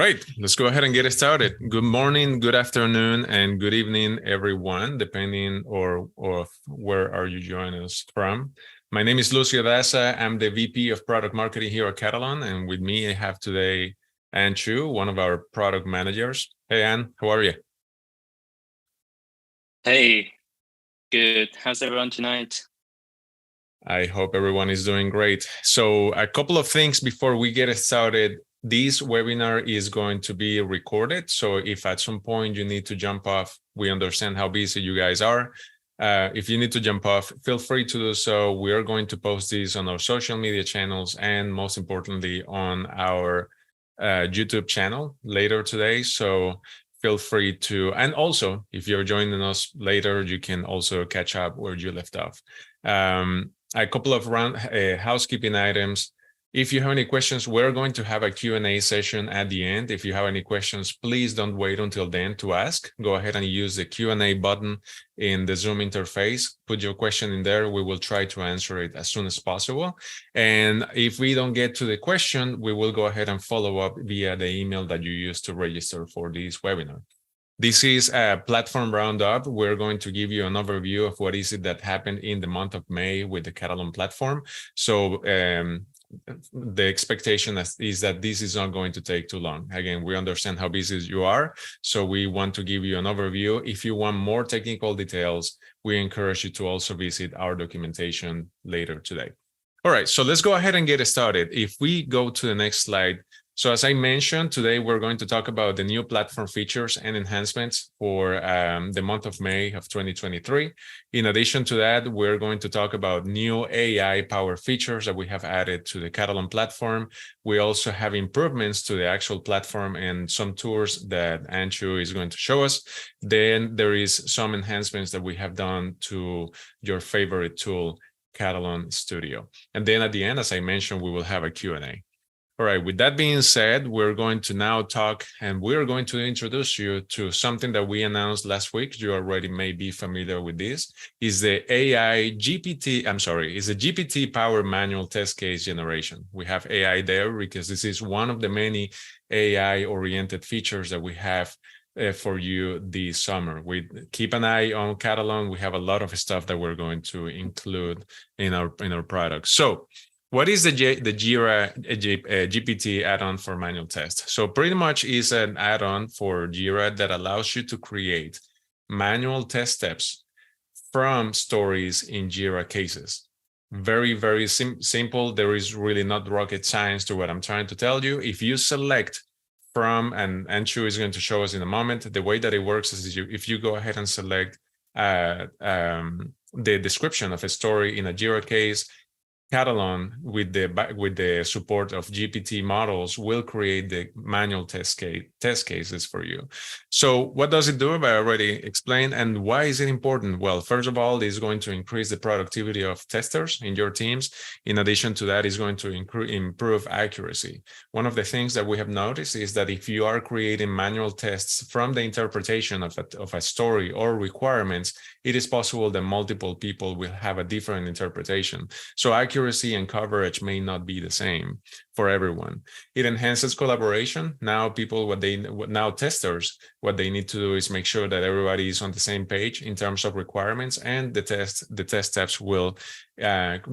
right, let's go ahead and get it started. Good morning, good afternoon, and good evening, everyone, depending or where are you joining us from. My name is Lucio Daza. I'm the VP of Product Marketing here at Katalon, and with me I have today Anne Chu, one of our product managers. Hey, Anne, how are you? Hey, good. How's everyone tonight? I hope everyone is doing great. So a couple of things before we get started. This webinar is going to be recorded. So if at some point you need to jump off, we understand how busy you guys are. If you need to jump off, feel free to do so. We are going to post this on our social media channels and most importantly on our YouTube channel later today. So feel free to, and also if you're joining us later, you can also catch up where you left off. A couple of housekeeping items. If you have any questions, we're going to have a Q&A session at the end. If you have any questions, please don't wait until then to ask. Go ahead and use the Q&A button in the Zoom interface. Put your question in there. We will try to answer it as soon as possible. And if we don't get to the question, we will go ahead and follow up via the email that you used to register for this webinar. This is a platform roundup. We're going to give you an overview of what is it that happened in the month of May with the Katalon platform. So the expectation is that this is not going to take too long. Again, we understand how busy you are, so we want to give you an overview. If you want more technical details, we encourage you to also visit our documentation later today. All right, so let's go ahead and get started. If we go to the next slide. So as I mentioned, today we're going to talk about the new platform features and enhancements for the month of May of 2023. In addition to that, we're going to talk about new AI-powered features that we have added to the Katalon platform. We also have improvements to the actual platform and some tours that Anchu is going to show us. Then there is some enhancements that we have done to your favorite tool, Katalon Studio. And then at the end, as I mentioned, we will have a Q&A. All right, with that being said, we're going to now talk and we're going to introduce you to something that we announced last week. You already may be familiar with this, is the GPT-powered manual test case generation. We have AI there because this is one of the many AI-oriented features that we have for you this summer. We keep an eye on Katalon. We have a lot of stuff that we're going to include in our product. So what is the Jira GPT add-on for manual test? So pretty much is an add-on for Jira that allows you to create manual test steps from stories in Jira cases. Very, very simple. There is really not rocket science to what I'm trying to tell you. If you select from, and Anshu is going to show us in a moment, the way that it works is if you go ahead and select the description of a story in a Jira case, Katalon, with the support of GPT models, will create the manual test cases for you. So what does it do? I already explained. And why is it important? Well, first of all, it's going to increase the productivity of testers in your teams. In addition to that, it's going to improve accuracy. One of the things that we have noticed is that if you are creating manual tests from the interpretation of a story or requirements, it is possible that multiple people will have a different interpretation. So accuracy and coverage may not be the same for everyone. It enhances collaboration. Now testers, what they need to do is make sure that everybody is on the same page in terms of requirements, and the test steps will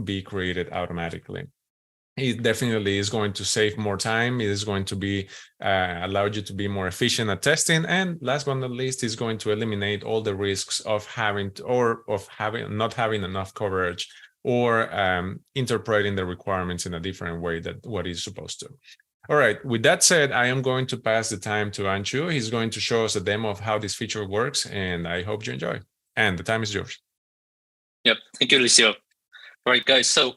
be created automatically. It definitely is going to save more time. It is going to be allow you to be more efficient at testing, and last but not least, is going to eliminate all the risks of not having enough coverage or interpreting the requirements in a different way than what is supposed to. All right, with that said, I am going to pass the time to Anshu. He's going to show us a demo of how this feature works, and I hope you enjoy. And the time is yours. Yep, thank you, Lucio. All right, guys, so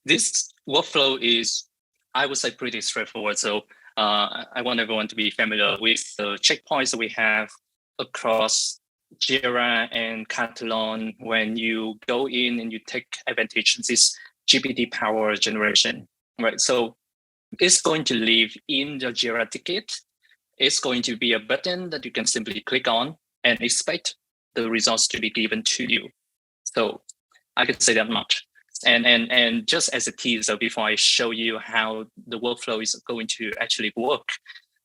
this workflow is, I would say, pretty straightforward. So I want everyone to be familiar with the checkpoints that we have across Jira and Katalon when you go in and you take advantage of this GPT power generation, right? So it's going to live in the Jira ticket. It's going to be a button that you can simply click on and expect the results to be given to you. So I can say that much. And just as a teaser, before I show you how the workflow is going to actually work,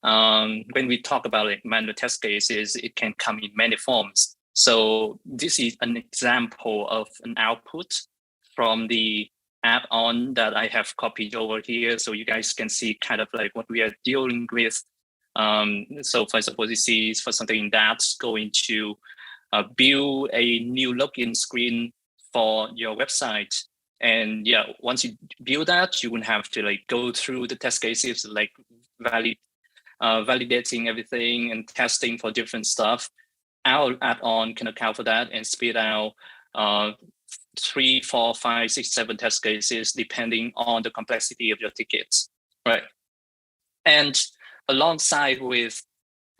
when we talk about like manual test cases, it can come in many forms. So this is an example of an output from the add-on that I have copied over here. So you guys can see kind of like what we are dealing with. So for example, this is for something that's going to build a new login screen for your website. And yeah, once you build that, you won't have to like go through the test cases, like validating everything and testing for different stuff. Our add-on can account for that and spit out 3, 4, 5, 6, 7 test cases, depending on the complexity of your tickets, right? And alongside with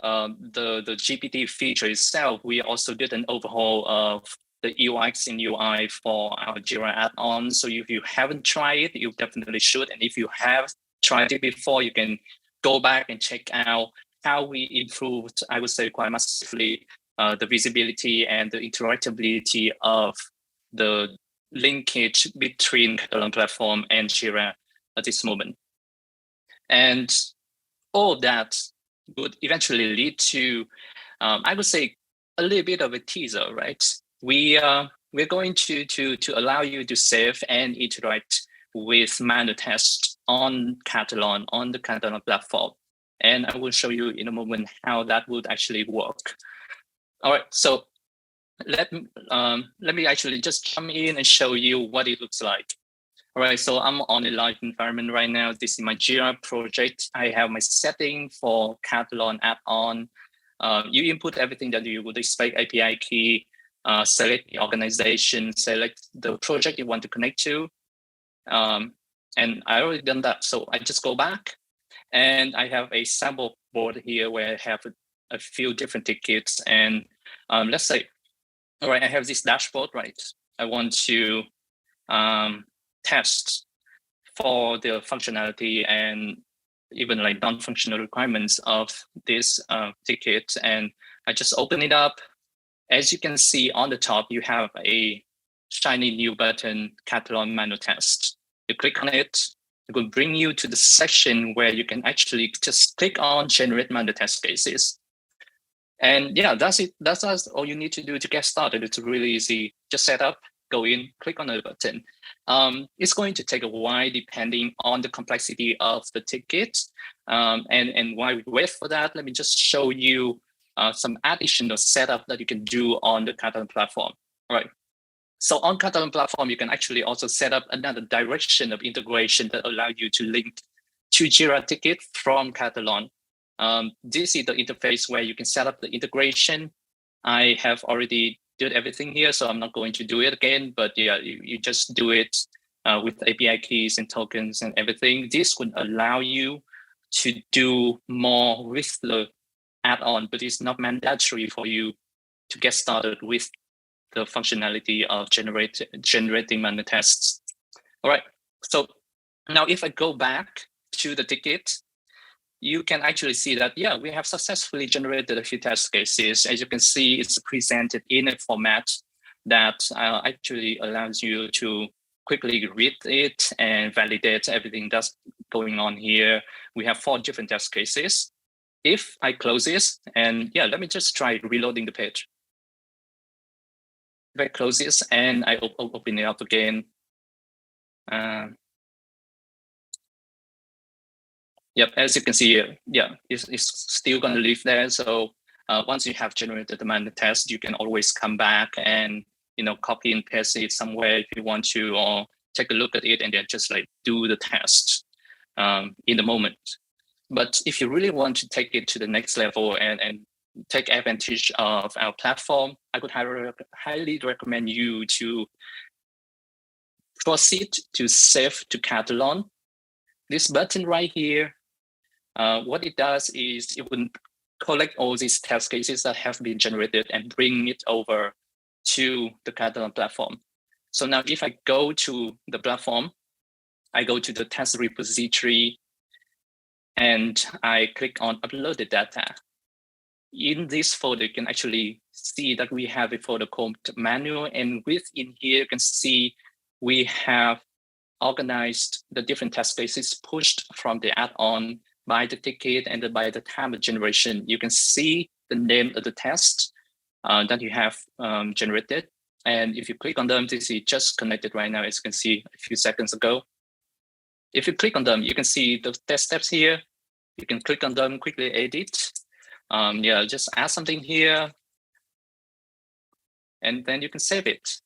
the GPT feature itself, we also did an overhaul of the UX and UI for our Jira add-on. So if you haven't tried it, you definitely should. And if you have tried it before, you can go back and check out how we improved, I would say quite massively, the visibility and the interactability of the linkage between Katalon Platform and Jira at this moment. And all of that would eventually lead to, I would say, a little bit of a teaser, right? We're going to allow you to save and interact with manual tests on Katalon, on the Katalon platform. And I will show you in a moment how that would actually work. All right, so let me actually just jump in and show you what it looks like. All right, so I'm on a live environment right now. This is my Jira project. I have my setting for Katalon add-on. You input everything that you would expect, API key, select the organization, select the project you want to connect to. And I already done that. So I just go back and I have a sample board here where I have a few different tickets. And let's say, all right, I have this dashboard, right? I want to test for the functionality and even like non-functional requirements of this ticket. And I just open it up. As you can see on the top, you have a shiny new button, Katalon manual test. You click on it, it will bring you to the section where you can actually just click on generate manual test cases. And yeah, that's it. That's all you need to do to get started. It's really easy. Just set up, go in, click on the button. It's going to take a while depending on the complexity of the ticket. And while we wait for that, let me just show you some additional setup that you can do on the Katalon platform. All right. So on Katalon platform, you can actually also set up another direction of integration that allow you to link to Jira ticket from Katalon. This is the interface where you can set up the integration. I have already did everything here, so I'm not going to do it again, but yeah, you just do it with API keys and tokens and everything. This would allow you to do more with the add-on, but it's not mandatory for you to get started with the functionality of generating manual tests. All right, so now if I go back to the ticket, you can actually see that, yeah, we have successfully generated a few test cases. As you can see, it's presented in a format that actually allows you to quickly read it and validate everything that's going on here. We have 4 different test cases. If I close this, and yeah, let me just try reloading the page. If I close this and I open it up again, yep, as you can see, yeah, it's still going to live there. So once you have generated the manual test, you can always come back and copy and paste it somewhere if you want to, or take a look at it and then just like do the test in the moment. But if you really want to take it to the next level and take advantage of our platform, I would highly recommend you to proceed to save to Katalon. This button right here, what it does is it will collect all these test cases that have been generated and bring it over to the Katalon platform. So now if I go to the platform, I go to the test repository and I click on upload the data. In this folder, you can actually see that we have a folder called manual, and within here, you can see we have organized the different test cases pushed from the add-on by the ticket and by the time of generation, you can see the name of the test that you have generated. And if you click on them, this is just connected right now, as you can see a few seconds ago. If you click on them, you can see the test steps here. You can click on them, quickly edit. Just add something here. And then you can save it.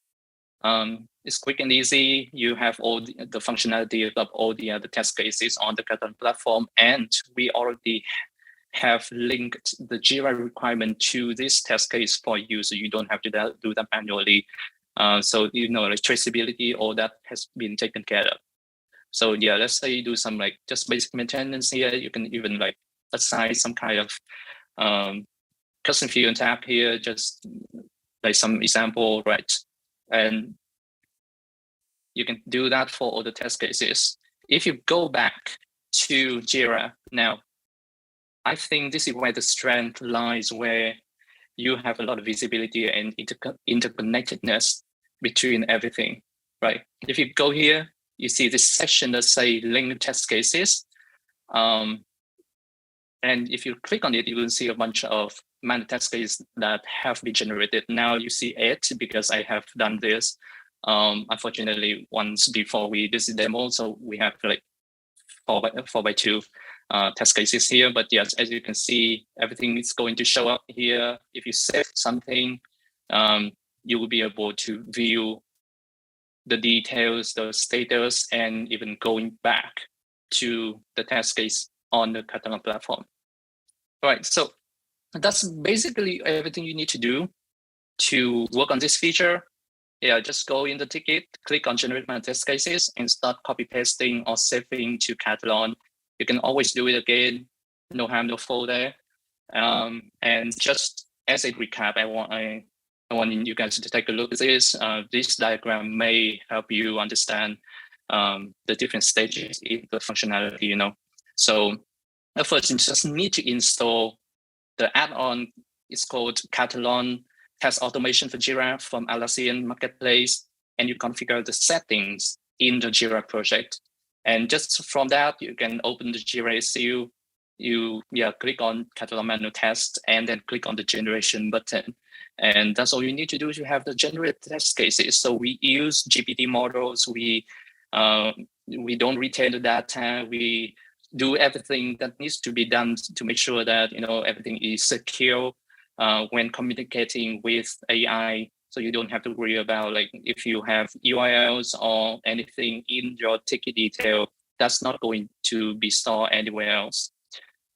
It's quick and easy. You have all the functionality of all the other test cases on the Katalon platform. And we already have linked the Jira requirement to this test case for you, so you don't have to do that manually. So, like traceability, all that has been taken care of. So yeah, let's say you do some like just basic maintenance here. You can even like assign some kind of custom field and tab here, just like some example, right? And you can do that for all the test cases. If you go back to Jira now, I think this is where the strength lies, where you have a lot of visibility and interconnectedness between everything, right? If you go here, you see this section that say linked test cases. And if you click on it, you will see a bunch of manual test cases that have been generated. Now you see 8 because I have done this. Unfortunately, once before we did the demo, so we have like 4x2 test cases here. But yes, as you can see, everything is going to show up here. If you save something, you will be able to view the details, the status, and even going back to the test case on the Katalon platform. All right, so that's basically everything you need to do to work on this feature. Yeah, just go in the ticket, click on generate my test cases, and start copy pasting or saving to Katalon. You can always do it again, no harm, no foul there. And just as a recap, I want you guys to take a look at this. This diagram may help you understand the different stages in the functionality, So first, you just need to install the add-on. It's called Katalon Test Automation for Jira from Atlassian Marketplace, and you configure the settings in the Jira project. And just from that, you can open the Jira SU. You click on Katalon manual test, and then click on the generation button. And that's all you need to do to have the generate test cases. So we use GPT models. We don't retain the data. We do everything that needs to be done to make sure that everything is secure when communicating with AI. So you don't have to worry about like if you have URLs or anything in your ticket detail, that's not going to be stored anywhere else.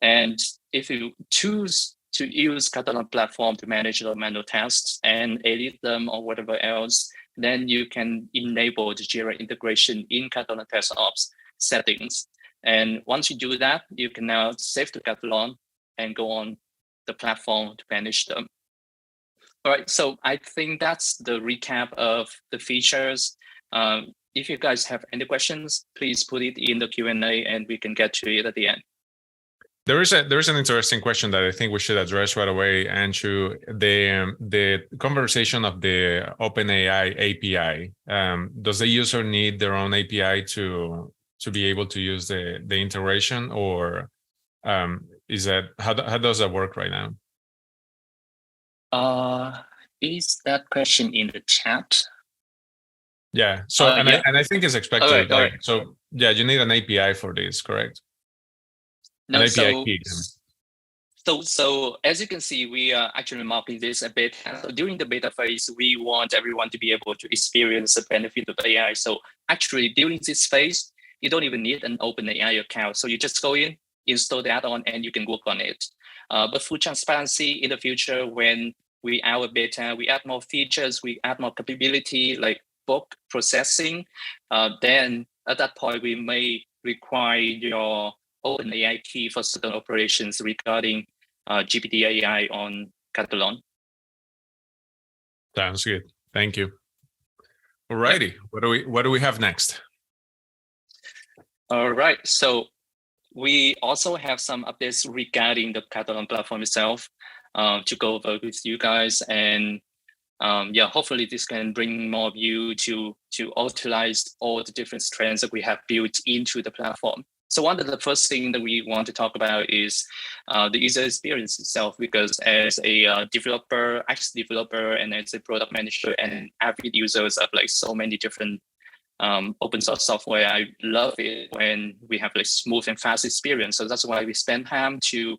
And if you choose to use Katalon platform to manage the manual tests and edit them or whatever else, then you can enable the Jira integration in Katalon Test Ops settings. And once you do that, you can now save to Katalon and go on the platform to manage them. All right, so I think that's the recap of the features. If you guys have any questions, please put it in the Q&A and we can get to it at the end. There is an interesting question that I think we should address right away, Anshu. The conversation of the OpenAI API. Does the user need their own API to be able to use the integration, or is that how does that work right now? Is that question in the chat? Yeah. So and I think it's expected. All right. So yeah, you need an API for this, correct? No, an API key. So as you can see, we are actually marking this a bit. So during the beta phase, we want everyone to be able to experience the benefit of AI. So actually during this phase, you don't even need an OpenAI account. So you just go in, install the add-on, and you can work on it. But full transparency, in the future, when we our beta, we add more features, we add more capability like bulk processing, then at that point, we may require your OpenAI key for certain operations regarding GPT AI on Katalon. Sounds good. Thank you. All righty. Yep. What do we have next? All right. So we also have some updates regarding the Katalon platform itself to go over with you guys. And hopefully this can bring more of you to utilize all the different strengths that we have built into the platform. So one of the first things that we want to talk about is the user experience itself, because as a developer, ex-developer, and as a product manager and avid users of like so many different open source software, I love it when we have like smooth and fast experience. So that's why we spend time to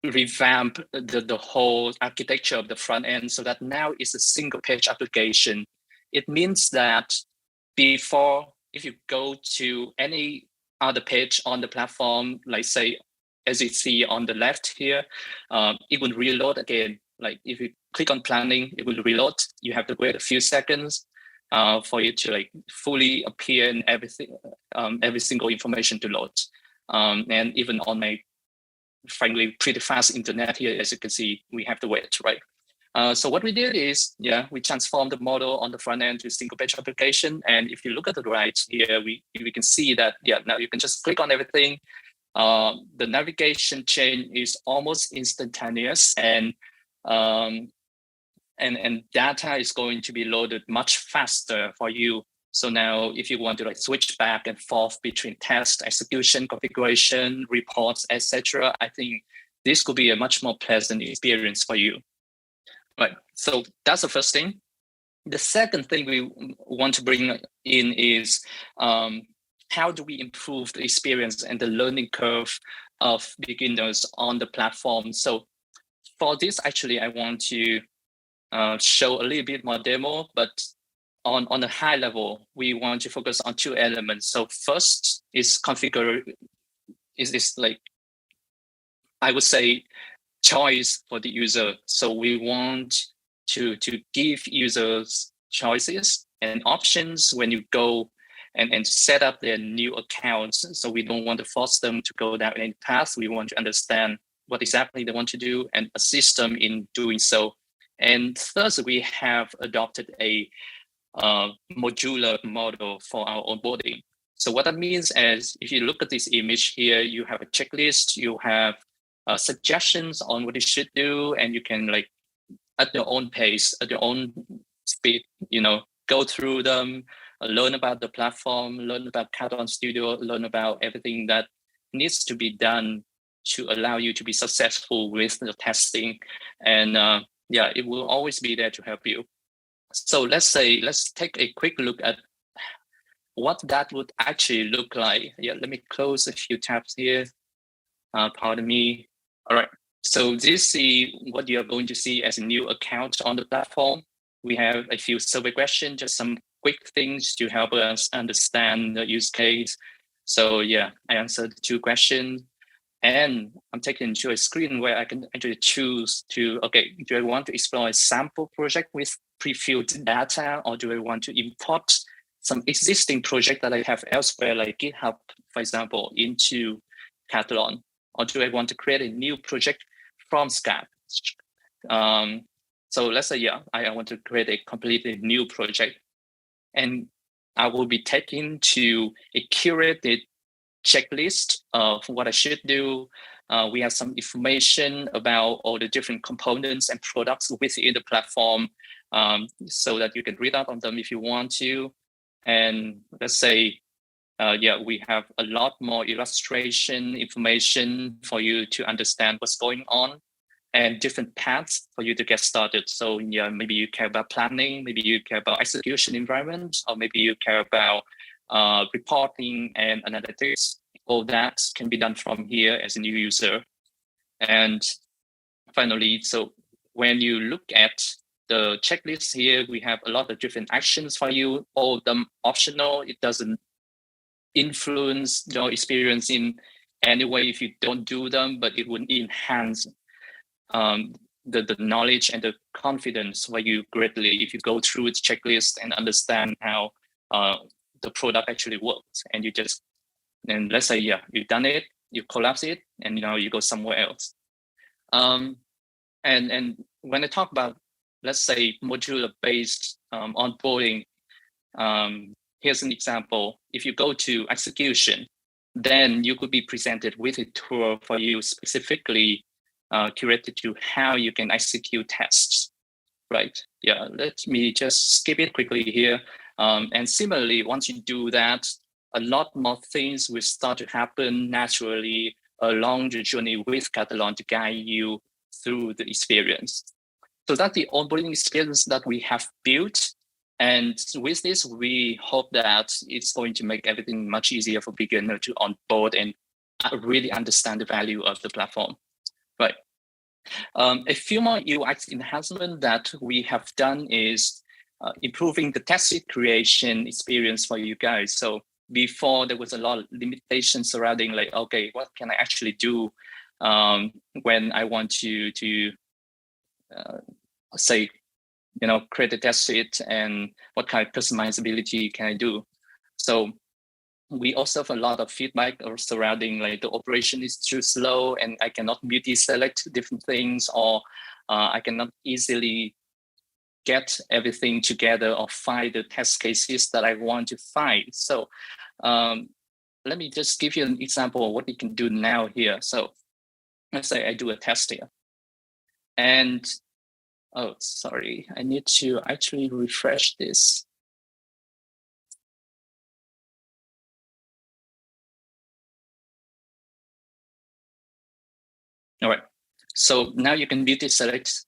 revamp the whole architecture of the front end so that now it's a single page application. It means that before, if you go to any other page on the platform, like say, as you see on the left here, it will reload again. Like if you click on planning, it will reload. You have to wait a few seconds for it to like fully appear and everything, every single information to load. And even on my frankly pretty fast internet here, as you can see, we have to wait, right? So what we did is, we transformed the model on the front end to a single page application. And if you look at the right here, we can see that, now you can just click on everything. The navigation chain is almost instantaneous, and data is going to be loaded much faster for you. So now if you want to like switch back and forth between test, execution, configuration, reports, etc., I think this could be a much more pleasant experience for you. Right, so that's the first thing. The second thing we want to bring in is how do we improve the experience and the learning curve of beginners on the platform? So for this, actually, I want to show a little bit more demo, but on a high level, we want to focus on two elements. So first is configure, is like, I would say, choice for the user. So we want to give users choices and options when you go and set up their new accounts. So we don't want to force them to go down any path. We want to understand what exactly they want to do and assist them in doing so. And third, we have adopted a modular model for our onboarding. So what that means is, if you look at this image here, you have a checklist, you have suggestions on what you should do, and you can like at your own pace, at your own speed, go through them, learn about the platform, learn about Katalon Studio, learn about everything that needs to be done to allow you to be successful with the testing. And it will always be there to help you. So let's take a quick look at what that would actually look like. Let me close a few tabs here. Pardon me. All right. So this is what you're going to see as a new account on the platform. We have a few survey questions, just some quick things to help us understand the use case. So I answered 2 questions. And I'm taken to a screen where I can actually choose to, do I want to explore a sample project with pre-filled data, or do I want to import some existing project that I have elsewhere, like GitHub, for example, into Katalon? Or do I want to create a new project from scratch? So let's say, I want to create a completely new project. And I will be taken to a curated checklist of what I should do. We have some information about all the different components and products within the platform, so that you can read up on them if you want to. And let's say, we have a lot more illustration information for you to understand what's going on, and different paths for you to get started. So maybe you care about planning, maybe you care about execution environment, or maybe you care about reporting and analytics. All that can be done from here as a new user. And finally, so when you look at the checklist here, we have a lot of different actions for you, all of them optional. It doesn't influence your experience in any way if you don't do them, but it would enhance the knowledge and the confidence for you greatly if you go through its checklist and understand how the product actually works. And you just, and let's say, you've done it, you collapse it, and you go somewhere else. And when I talk about, let's say, modular-based onboarding, here's an example. If you go to execution, then you could be presented with a tool for you specifically curated to how you can execute tests, right? Let me just skip it quickly here. And similarly, once you do that, a lot more things will start to happen naturally along the journey with Katalon to guide you through the experience. So that's the onboarding experience that we have built. And with this, we hope that it's going to make everything much easier for beginner to onboard and really understand the value of the platform. Right. A few more UX enhancements that we have done is improving the test creation experience for you guys. So before, there was a lot of limitations surrounding like, okay, what can I actually do when I want to say, create a test suite, and what kind of customizability can I do? So we also have a lot of feedback surrounding like the operation is too slow and I cannot multi-select different things, or I cannot easily get everything together or find the test cases that I want to find. So let me just give you an example of what we can do now here. So let's say I do a test here. And, oh, sorry, I need to actually refresh this. All right, so now you can multi-select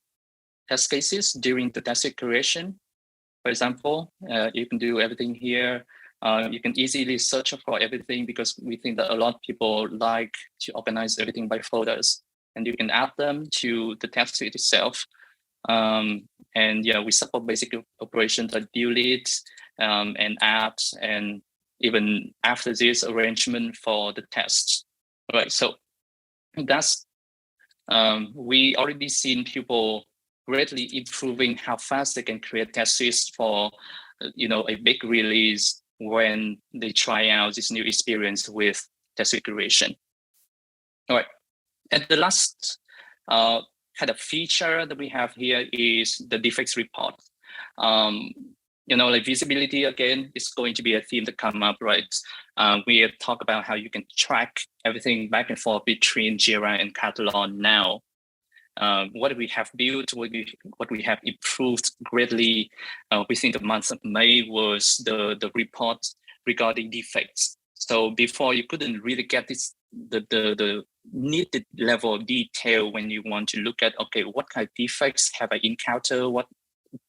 test cases during the test creation. For example, you can do everything here. You can easily search for everything because we think that a lot of people like to organize everything by folders, and you can add them to the test suite itself. And yeah, we support basic operations like delete and add, and even after this arrangement for the tests. All right, so that's we already seen people greatly improving how fast they can create test suites for a big release when they try out this new experience with test suite creation. All right, and the last kind of feature that we have here is the defects report. Like visibility, again, is going to be a theme that come up, right? We talk about how you can track everything back and forth between Jira and Katalon now. What we have built, what we have improved greatly within the month of May was the report regarding defects. So before, you couldn't really get the needed level of detail when you want to look at, okay, what kind of defects have I encountered? What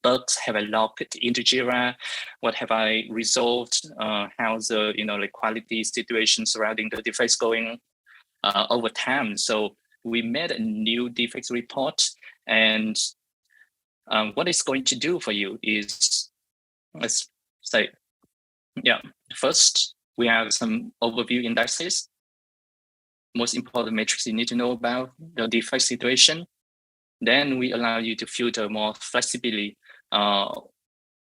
bugs have I logged into Jira? What have I resolved? How's the like quality situation surrounding the defects going over time? So we made a new defects report, and what it's going to do for you is, let's say, first we have some overview indexes. Most important metrics you need to know about the defect situation. Then we allow you to filter more flexibly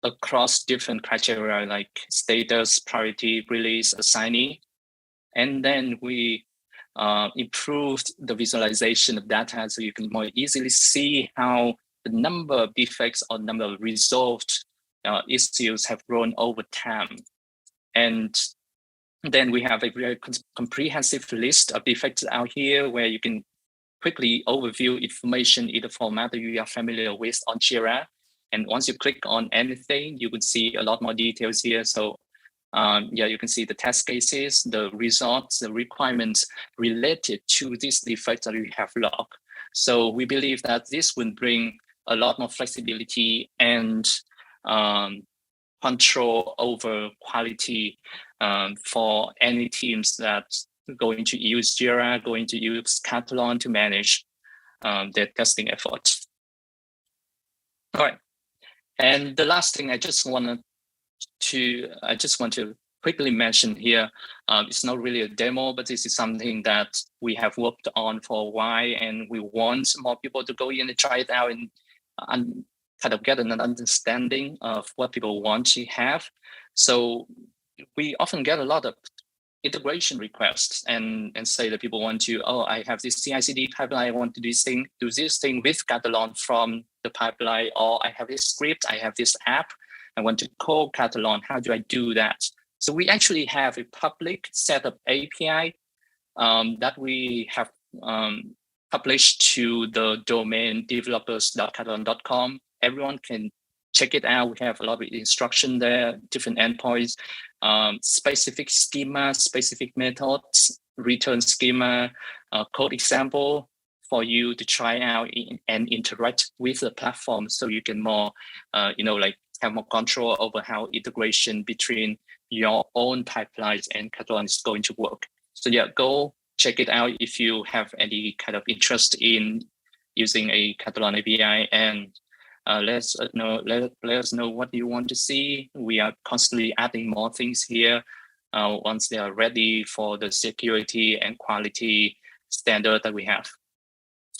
across different criteria like status, priority, release, assignee. And then we improved the visualization of data so you can more easily see how the number of defects or number of resolved issues have grown over time. And then we have a very comprehensive list of defects out here where you can quickly overview information in the format that you are familiar with on Jira. And once you click on anything, you would see a lot more details here. So you can see the test cases, the results, the requirements related to this defect that we have logged. So we believe that this will bring a lot more flexibility and control over quality for any teams that are going to use Jira, going to use Katalon to manage their testing efforts. All right, and the last thing I just want to quickly mention here. It's not really a demo, but this is something that we have worked on for a while, and we want more people to go in and try it out and kind of get an understanding of what people want to have. So we often get a lot of integration requests and say that people want to, I have this CI/CD pipeline, I want to do this thing with Katalon from the pipeline, or I have this script, I have this app, I want to call Katalon. How do I do that? So we actually have a public set of API that we have published to the domain developers.katalon.com. Everyone can check it out. We have a lot of instruction there, different endpoints, specific schema, specific methods, return schema, code example for you to try out and interact with the platform, so you can more, like have more control over how integration between your own pipelines and Katalon is going to work. So yeah, go check it out if you have any kind of interest in using a Katalon API, and let us know what you want to see. We are constantly adding more things here once they are ready for the security and quality standard that we have.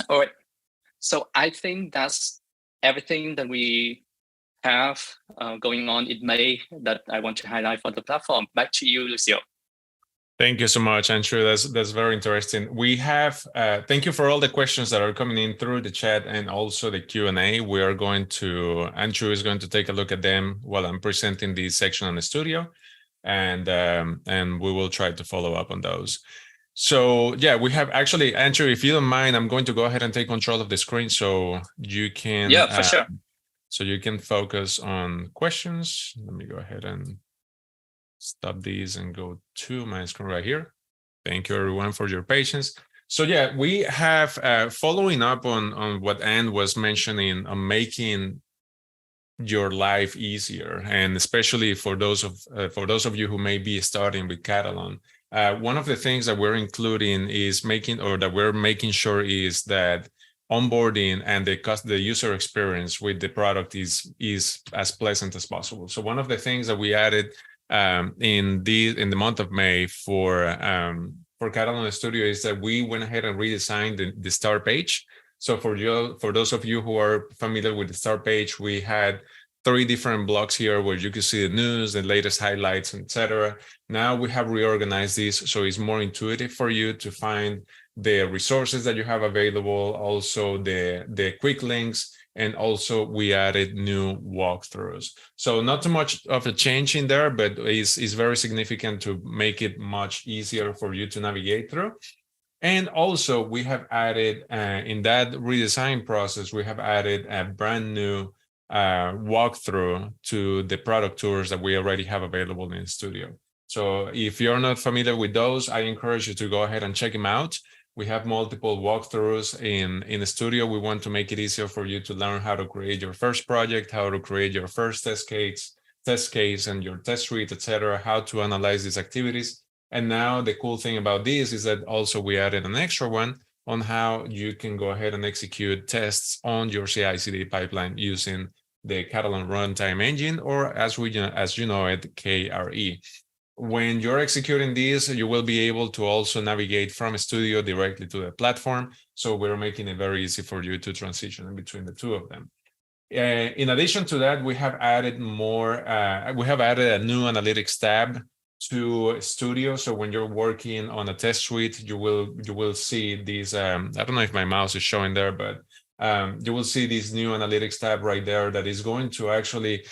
All right, so I think that's everything that we have going on in May that I want to highlight for the platform. Back to you, Lucio. Thank you so much, Andrew. That's very interesting. We have, thank you for all the questions that are coming in through the chat and also the Q&A. Andrew is going to take a look at them while I'm presenting this section on the studio, and we will try to follow up on those. So yeah, we have actually, Andrew, if you don't mind, I'm going to go ahead and take control of the screen so you can, for sure. So you can focus on questions. Let me go ahead and stop these and go to my screen right here. Thank you everyone for your patience. So yeah, we have following up on what Anne was mentioning on making your life easier, and especially for those of you who may be starting with Katalon. One of the things that we're including is we're making sure is that onboarding and the user experience with the product is as pleasant as possible. So one of the things that we added in the month of May for Katalon Studio is that we went ahead and redesigned the start page. So for those of you who are familiar with the start page, we had 3 different blocks here where you can see the news, the latest highlights, etc. Now we have reorganized this so it's more intuitive for you to find the resources that you have available, also the quick links, and also we added new walkthroughs. So not too much of a change in there, but it's very significant to make it much easier for you to navigate through. And also we have added, in that redesign process, we have added a brand new walkthrough to the product tours that we already have available in the studio. So if you're not familiar with those, I encourage you to go ahead and check them out. We have multiple walkthroughs in the studio. We want to make it easier for you to learn how to create your first project, how to create your first test case and your test suite, etc., how to analyze these activities. And now the cool thing about this is that also we added an extra one on how you can go ahead and execute tests on your CI/CD pipeline using the Katalon runtime engine, or as you know it, KRE. When you're executing these, you will be able to also navigate from Studio directly to the platform. So we're making it very easy for you to transition in between the two of them. In addition to that, we have added we have added a new analytics tab to Studio. So when you're working on a test suite, you will see these, I don't know if my mouse is showing there, but you will see this new analytics tab right there that is going to actually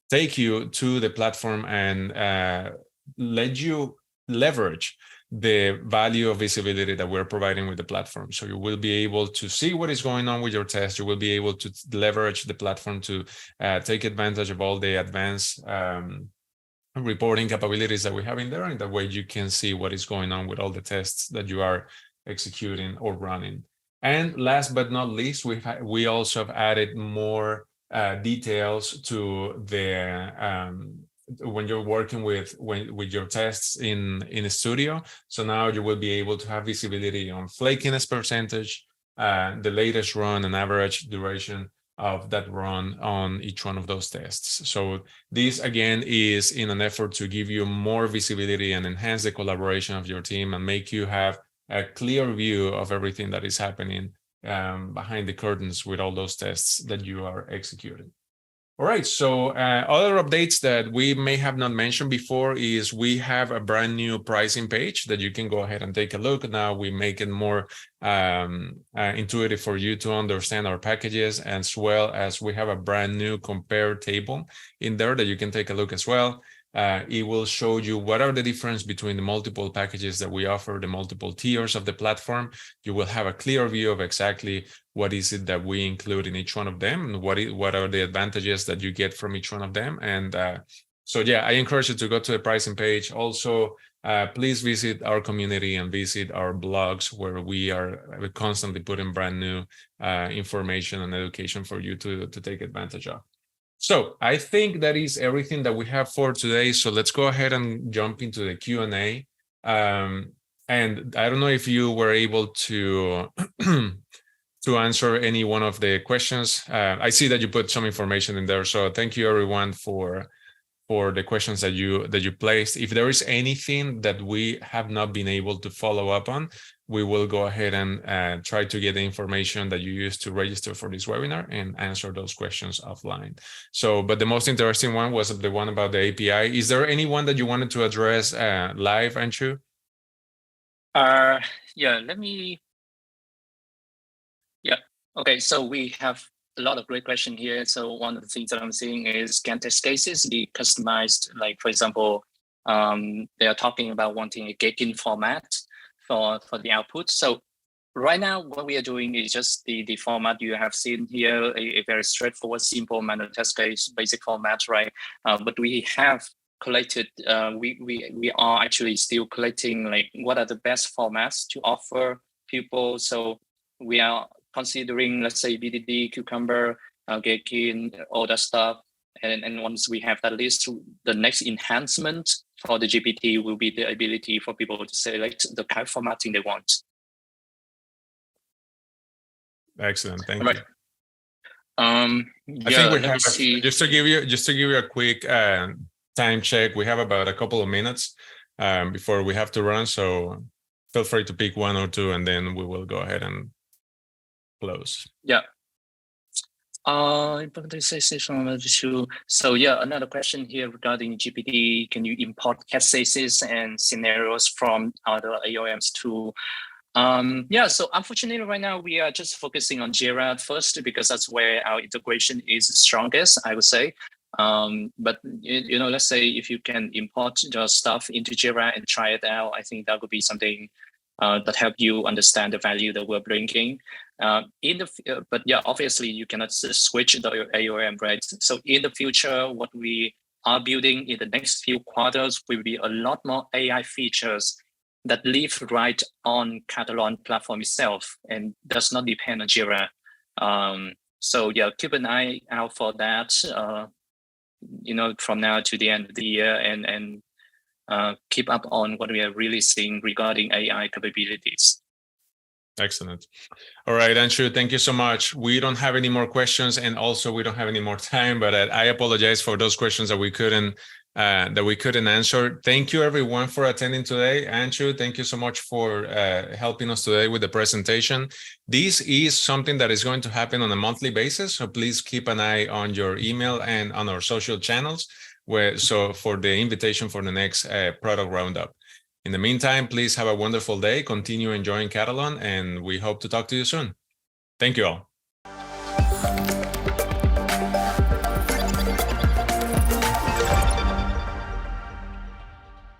take you to the platform and let you leverage the value of visibility that we're providing with the platform. So you will be able to see what is going on with your test. You will be able to leverage the platform to take advantage of all the advanced reporting capabilities that we have in there, and that way you can see what is going on with all the tests that you are executing or running. And last but not least, we also have added more details to the when you're working with your tests in Studio. So now you will be able to have visibility on flakiness percentage, the latest run and average duration of that run on each one of those tests. So this again is in an effort to give you more visibility and enhance the collaboration of your team and make you have a clear view of everything that is happening behind the curtains with all those tests that you are executing. All right, so other updates that we may have not mentioned before is we have a brand new pricing page that you can go ahead and take a look. Now we make it more intuitive for you to understand our packages, as well as we have a brand new compare table in there that you can take a look as well. It will show you what are the difference between the multiple packages that we offer, the multiple tiers of the platform. You will have a clear view of exactly what is it that we include in each one of them, and what are the advantages that you get from each one of them. And so yeah, I encourage you to go to the pricing page. Also, please visit our community and visit our blogs, where we are constantly putting brand new information and education for you to take advantage of. So I think that is everything that we have for today. So let's go ahead and jump into the Q&A. And I don't know if you were able to to answer any one of the questions. I see that you put some information in there. So thank you everyone for the questions that you placed. If there is anything that we have not been able to follow up on, we will go ahead and try to get the information that you used to register for this webinar and answer those questions offline. So, but the most interesting one was the one about the API. Is there anyone that you wanted to address live, Anshu? Yeah, let me. Yeah, okay, so we have a lot of great questions here. So one of the things that I'm seeing is, can test cases be customized? Like, for example, they are talking about wanting a gating format for the output. So right now, what we are doing is just the format you have seen here, a very straightforward, simple manual test case, basic format, right? But we have collected, we are actually still collecting, like, what are the best formats to offer people. So we are considering, let's say, BDD, Cucumber, Gherkin, all that stuff. And once we have that list, the next enhancement for the GPT will be the ability for people to select the kind of formatting they want. Excellent, thank you. I think we have, just to give you a quick time check, we have about a couple of minutes before we have to run. So feel free to pick one or two, and then we will go ahead and close. Yeah. So yeah, another question here regarding GPT. Can you import test cases and scenarios from other AOMs too? Yeah, so unfortunately right now we are just focusing on Jira first, because that's where our integration is strongest, I would say. But you know, let's say if you can import your stuff into Jira and try it out, I think that would be something that help you understand the value that we're bringing. But yeah, obviously you cannot switch the AOM, right? So in the future, what we are building in the next few quarters will be a lot more AI features that live right on Katalon platform itself and does not depend on Jira. So yeah, keep an eye out for that. You know, from now to the end of the year, and keep up on what we are really seeing regarding AI capabilities. Excellent. All right, Anshu, thank you so much. We don't have any more questions, and also we don't have any more time, but I apologize for those questions that we couldn't answer. Thank you everyone for attending today. Anshu, thank you so much for helping us today with the presentation. This is something that is going to happen on a monthly basis, so please keep an eye on your email and on our social channels for the invitation for the next product roundup. In the meantime, please have a wonderful day, continue enjoying Katalon, and we hope to talk to you soon. Thank you all.